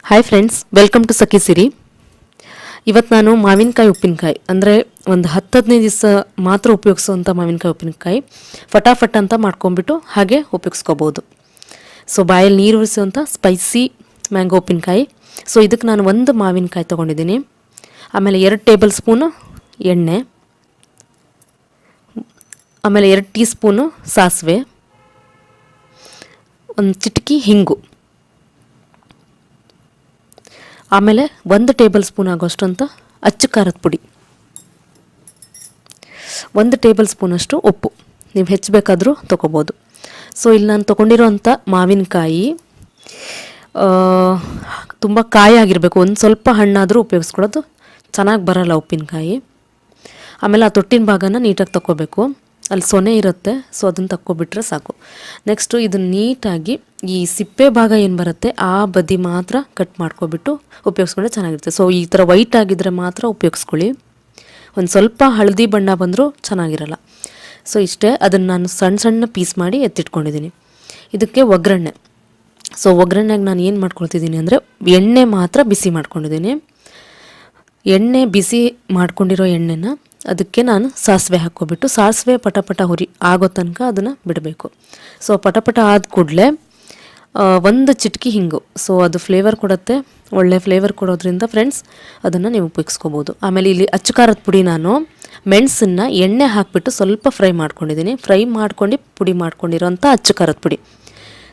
Hi friends, welcome to ಸಖಿ ಸಿರಿ. ಇವತ್ತು ನಾನು ಮಾವಿನಕಾಯಿ ಉಪ್ಪಿನಕಾಯಿ ಅಂದರೆ ಒಂದು 10-15 ದಿವಸ ಮಾತ್ರ ಉಪಯೋಗಿಸುವಂಥ ಮಾವಿನಕಾಯಿ ಉಪ್ಪಿನಕಾಯಿ ಫಟಾಫಟ್ ಅಂತ ಮಾಡ್ಕೊಂಬಿಟ್ಟು ಹಾಗೆ ಉಪಯೋಗಿಸ್ಕೋಬೋದು. ಸೊ ಬಾಯಲ್ಲಿ ನೀರು ಉರಿಸುವಂಥ ಸ್ಪೈಸಿ ಮ್ಯಾಂಗೋ ಉಪ್ಪಿನಕಾಯಿ. ಸೊ ಇದಕ್ಕೆ ನಾನು ಒಂದು ಮಾವಿನಕಾಯಿ ತೊಗೊಂಡಿದ್ದೀನಿ. ಆಮೇಲೆ 2 ಟೇಬಲ್ ಸ್ಪೂನು ಎಣ್ಣೆ, ಆಮೇಲೆ 2 ಟೀ ಸ್ಪೂನು ಸಾಸಿವೆ, ಒಂದು ಚಿಟಿಕೆ ಹಿಂಗು, ಆಮೇಲೆ 1 ಟೇಬಲ್ ಸ್ಪೂನ್ ಆಗೋಷ್ಟು ಅಂತ ಅಚ್ಚ ಖಾರದ ಪುಡಿ, 1 ಟೇಬಲ್ ಸ್ಪೂನಷ್ಟು ಉಪ್ಪು. ನೀವು ಹೆಚ್ಚಬೇಕಾದ್ರೂ ತೊಗೋಬೋದು. ಸೊ ಇಲ್ಲಿ ನಾನು ತೊಗೊಂಡಿರೋಂಥ ಮಾವಿನಕಾಯಿ ತುಂಬ ಕಾಯಿ ಆಗಿರಬೇಕು, ಒಂದು ಸ್ವಲ್ಪ ಹಣ್ಣಾದರೂ ಉಪಯೋಗಿಸ್ಕೊಳ್ಳೋದು ಚೆನ್ನಾಗಿ ಬರೋಲ್ಲ ಉಪ್ಪಿನಕಾಯಿ. ಆಮೇಲೆ ಆ ತೊಟ್ಟಿನ ಭಾಗನ ನೀಟಾಗಿ ತಗೋಬೇಕು, ಅಲ್ಲಿ ಸೊನೆ ಇರುತ್ತೆ. ಸೊ ಅದನ್ನು ತಕ್ಕೊಬಿಟ್ರೆ ಸಾಕು. ನೆಕ್ಸ್ಟು ಇದನ್ನು ನೀಟಾಗಿ ಈ ಸಿಪ್ಪೆ ಭಾಗ ಏನು ಬರುತ್ತೆ ಆ ಬದಿ ಮಾತ್ರ ಕಟ್ ಮಾಡ್ಕೊಬಿಟ್ಟು ಉಪಯೋಗಿಸ್ಕೊಂಡ್ರೆ ಚೆನ್ನಾಗಿರುತ್ತೆ. ಸೊ ಈ ಥರ ವೈಟ್ ಆಗಿದ್ದರೆ ಮಾತ್ರ ಉಪಯೋಗಿಸ್ಕೊಳ್ಳಿ. ಒಂದು ಸ್ವಲ್ಪ ಹಳದಿ ಬಣ್ಣ ಬಂದರೂ ಚೆನ್ನಾಗಿರಲ್ಲ. ಸೊ ಇಷ್ಟೇ. ಅದನ್ನು ನಾನು ಸಣ್ಣ ಸಣ್ಣ ಪೀಸ್ ಮಾಡಿ ಎತ್ತಿಟ್ಕೊಂಡಿದ್ದೀನಿ. ಇದಕ್ಕೆ ಒಗ್ಗರಣೆ. ಸೊ ಒಗ್ಗರಣೆಗೆ ನಾನು ಏನು ಮಾಡ್ಕೊಳ್ತಿದ್ದೀನಿ ಅಂದರೆ ಎಣ್ಣೆ ಮಾತ್ರ ಬಿಸಿ ಮಾಡ್ಕೊಂಡಿದ್ದೀನಿ. ಎಣ್ಣೆ ಬಿಸಿ ಮಾಡ್ಕೊಂಡಿರೋ ಎಣ್ಣೆನ ಅದಕ್ಕೆ ನಾನು ಸಾಸಿವೆ ಹಾಕ್ಕೊಬಿಟ್ಟು ಸಾಸಿವೆ ಪಟಪಟ ಹುರಿ ಆಗೋ ತನಕ ಅದನ್ನು ಬಿಡಬೇಕು. ಸೊ ಪಟಪಟ ಆದ ಕೂಡಲೇ 1 ಚಿಟಿಕೆ ಹಿಂಗು. ಸೊ ಅದು ಫ್ಲೇವರ್ ಕೊಡುತ್ತೆ, ಒಳ್ಳೆ ಫ್ಲೇವರ್ ಕೊಡೋದ್ರಿಂದ ಫ್ರೆಂಡ್ಸ್ ಅದನ್ನು ನೀವು ಉಪಯೋಗಿಸ್ಕೋಬೋದು. ಆಮೇಲೆ ಇಲ್ಲಿ ಅಚ್ಚ ಖಾರದ ಪುಡಿ ನಾನು ಮೆಣಸನ್ನು ಎಣ್ಣೆ ಹಾಕಿಬಿಟ್ಟು ಸ್ವಲ್ಪ ಫ್ರೈ ಮಾಡ್ಕೊಂಡಿದ್ದೀನಿ. ಫ್ರೈ ಮಾಡ್ಕೊಂಡು ಪುಡಿ ಮಾಡ್ಕೊಂಡಿರೋಂಥ ಅಚ್ಚ ಖಾರದ ಪುಡಿ.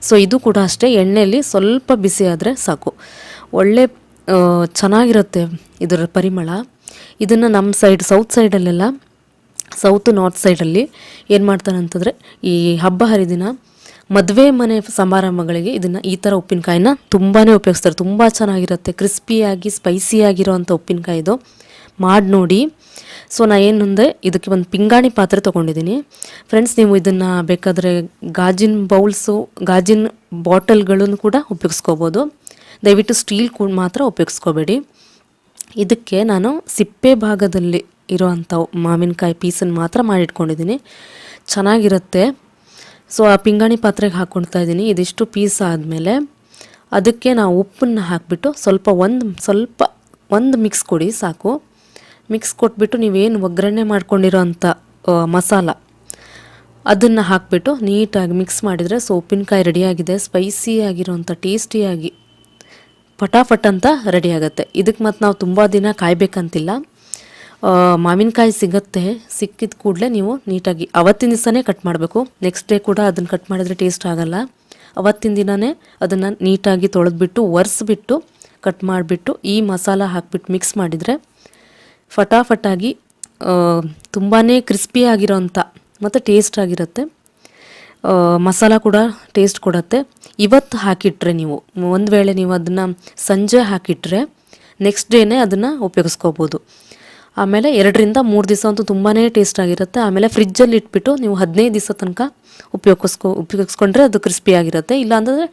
ಸೊ ಇದು ಕೂಡ ಅಷ್ಟೇ, ಎಣ್ಣೆಯಲ್ಲಿ ಸ್ವಲ್ಪ ಬಿಸಿ ಆದರೆ ಸಾಕು, ಒಳ್ಳೆ ಚೆನ್ನಾಗಿರುತ್ತೆ ಇದರ ಪರಿಮಳ. ಇದನ್ನು ನಮ್ಮ ಸೈಡ್ ಸೌತ್ ಸೈಡಲ್ಲೆಲ್ಲ, ನಾರ್ತ್ ಸೈಡಲ್ಲಿ ಏನು ಮಾಡ್ತಾರೆ ಅಂತಂದರೆ ಈ ಹಬ್ಬ ಹರಿದಿನ ಮದುವೆ ಮನೆ ಸಮಾರಂಭಗಳಿಗೆ ಇದನ್ನು ಈ ಥರ ಉಪ್ಪಿನಕಾಯಿನ ತುಂಬಾ ಉಪಯೋಗಿಸ್ತಾರೆ. ತುಂಬ ಚೆನ್ನಾಗಿರುತ್ತೆ, ಕ್ರಿಸ್ಪಿಯಾಗಿ ಸ್ಪೈಸಿಯಾಗಿರೋ ಅಂಥ ಉಪ್ಪಿನಕಾಯಿ ಇದು. ಮಾಡಿ ನೋಡಿ. ಸೊ ನಾನು ಏನಂದರೆ ಇದಕ್ಕೆ ಒಂದು ಪಿಂಗಾಣಿ ಪಾತ್ರೆ ತೊಗೊಂಡಿದ್ದೀನಿ ಫ್ರೆಂಡ್ಸ್. ನೀವು ಇದನ್ನು ಬೇಕಾದರೆ ಗಾಜಿನ ಬೌಲ್ಸು, ಗಾಜಿನ ಬಾಟಲ್ಗಳನ್ನು ಕೂಡ ಉಪಯೋಗಿಸ್ಕೋಬೋದು. ದಯವಿಟ್ಟು ಸ್ಟೀಲ್ ಕೂಡ ಮಾತ್ರ ಉಪಯೋಗಿಸ್ಕೋಬೇಡಿ. ಇದಕ್ಕೆ ನಾನು ಸಿಪ್ಪೆ ಭಾಗದಲ್ಲಿ ಇರೋವಂಥ ಮಾವಿನಕಾಯಿ ಪೀಸನ್ನು ಮಾತ್ರ ಮಾಡಿಟ್ಕೊಂಡಿದ್ದೀನಿ, ಚೆನ್ನಾಗಿರುತ್ತೆ. ಸೊ ಆ ಪಿಂಗಾಣಿ ಪಾತ್ರೆಗೆ ಹಾಕ್ಕೊಳ್ತಾ ಇದ್ದೀನಿ. ಇದಿಷ್ಟು ಪೀಸ್ ಆದಮೇಲೆ ಅದಕ್ಕೆ ನಾವು ಉಪ್ಪನ್ನು ಹಾಕಿಬಿಟ್ಟು ಒಂದು ಮಿಕ್ಸ್ ಕೊಡಿ ಸಾಕು. ಮಿಕ್ಸ್ ಕೊಟ್ಬಿಟ್ಟು ನೀವೇನು ಒಗ್ಗರಣೆ ಮಾಡ್ಕೊಂಡಿರೋ ಅಂಥ ಮಸಾಲ ಅದನ್ನು ಹಾಕಿಬಿಟ್ಟು ನೀಟಾಗಿ ಮಿಕ್ಸ್ ಮಾಡಿದರೆ ಸೊ ಉಪ್ಪಿನಕಾಯಿ ರೆಡಿಯಾಗಿದೆ. ಸ್ಪೈಸಿ ಆಗಿರೋಂಥ ಟೇಸ್ಟಿಯಾಗಿ ಫಟಾಫಟ್ ಅಂತ ರೆಡಿ ಆಗುತ್ತೆ. ಇದಕ್ಕೆ ಮತ್ತು ನಾವು ತುಂಬ ದಿನ ಕಾಯಬೇಕಂತಿಲ್ಲ. ಮಾವಿನಕಾಯಿ ಸಿಗುತ್ತೆ, ಸಿಕ್ಕಿದ ಕೂಡಲೇ ನೀವು ನೀಟಾಗಿ ಅವತ್ತಿನ ದಿವಸನೇ ಕಟ್ ಮಾಡಬೇಕು. ನೆಕ್ಸ್ಟ್ ಡೇ ಕೂಡ ಅದನ್ನು ಕಟ್ ಮಾಡಿದರೆ ಟೇಸ್ಟ್ ಆಗೋಲ್ಲ. ಅವತ್ತಿನ ದಿನವೇ ಅದನ್ನು ನೀಟಾಗಿ ತೊಳೆದ್ಬಿಟ್ಟು ಒರೆಸ್ಬಿಟ್ಟು ಕಟ್ ಮಾಡಿಬಿಟ್ಟು ಈ ಮಸಾಲ ಹಾಕಿಬಿಟ್ಟು ಮಿಕ್ಸ್ ಮಾಡಿದರೆ ಫಟಾಫಟಾಗಿ ತುಂಬಾ ಕ್ರಿಸ್ಪಿಯಾಗಿರೋಂಥ ಮತ್ತು ಟೇಸ್ಟ್ ಆಗಿರುತ್ತೆ. ಮಸಾಲ ಕೂಡ ಟೇಸ್ಟ್ ಕೊಡುತ್ತೆ. ಇವತ್ತು ಹಾಕಿಟ್ರೆ ನೀವು ಒಂದು ವೇಳೆ ನೀವು ಅದನ್ನು ಸಂಜೆ ಹಾಕಿಟ್ರೆ ನೆಕ್ಸ್ಟ್ ಡೇನೇ ಅದನ್ನು ಉಪಯೋಗಿಸ್ಕೋಬೋದು. ಆಮೇಲೆ 2ರಿಂದ 3 ದಿವಸ ಅಂತೂ ತುಂಬಾ ಟೇಸ್ಟ್ ಆಗಿರುತ್ತೆ. ಆಮೇಲೆ ಫ್ರಿಜ್ಜಲ್ಲಿ ಇಟ್ಬಿಟ್ಟು ನೀವು 15 ದಿವಸ ತನಕ ಉಪಯೋಗಿಸ್ಕೊಂಡ್ರೆ ಅದು ಕ್ರಿಸ್ಪಿಯಾಗಿರುತ್ತೆ. ಇಲ್ಲಾಂದರೆ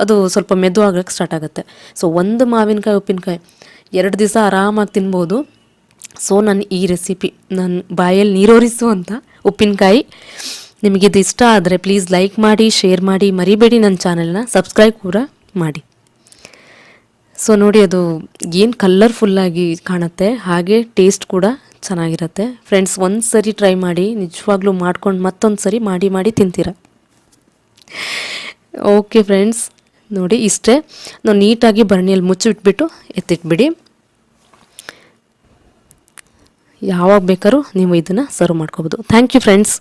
ಅದು ಸ್ವಲ್ಪ ಮೆದು ಆಗೋಕ್ಕೆ ಸ್ಟಾರ್ಟ್ ಆಗುತ್ತೆ. ಸೊ ಒಂದು ಮಾವಿನಕಾಯಿ ಉಪ್ಪಿನಕಾಯಿ 2 ದಿವಸ ಆರಾಮಾಗಿ ತಿನ್ಬೋದು. ಸೊ ನಾನು ಈ ರೆಸಿಪಿ ನನ್ನ ಬಾಯಲ್ಲಿ ನೀರೋರಿಸುವಂಥ ಉಪ್ಪಿನಕಾಯಿ ನಿಮಗಿದು ಇಷ್ಟ ಆದರೆ ಪ್ಲೀಸ್ ಲೈಕ್ ಮಾಡಿ, ಶೇರ್ ಮಾಡಿ, ಮರಿಬೇಡಿ ನನ್ನ ಚಾನೆಲ್ನ ಸಬ್ಸ್ಕ್ರೈಬ್ ಕೂಡ ಮಾಡಿ. ಸೊ ನೋಡಿ ಅದು ಏನು ಕಲರ್ಫುಲ್ಲಾಗಿ ಕಾಣುತ್ತೆ, ಹಾಗೆ ಟೇಸ್ಟ್ ಕೂಡ ಚೆನ್ನಾಗಿರುತ್ತೆ ಫ್ರೆಂಡ್ಸ್. ಒಂದು ಸರಿ ಟ್ರೈ ಮಾಡಿ, ನಿಜವಾಗ್ಲೂ ಮಾಡ್ಕೊಂಡು ಮತ್ತೊಂದು ಸರಿ ಮಾಡಿ ತಿಂತೀರ. ಓಕೆ ಫ್ರೆಂಡ್ಸ್, ನೋಡಿ ಇಷ್ಟೇ. ನಾವು ನೀಟಾಗಿ ಬರಣಿಯಲ್ಲಿ ಮುಚ್ಚಿಬಿಟ್ಬಿಟ್ಟು ಎತ್ತಿಟ್ಬಿಡಿ. ಯಾವಾಗ ಬೇಕಾದ್ರೂ ನೀವು ಇದನ್ನು ಸರ್ವ್ ಮಾಡ್ಕೋಬೋದು. Thank you friends.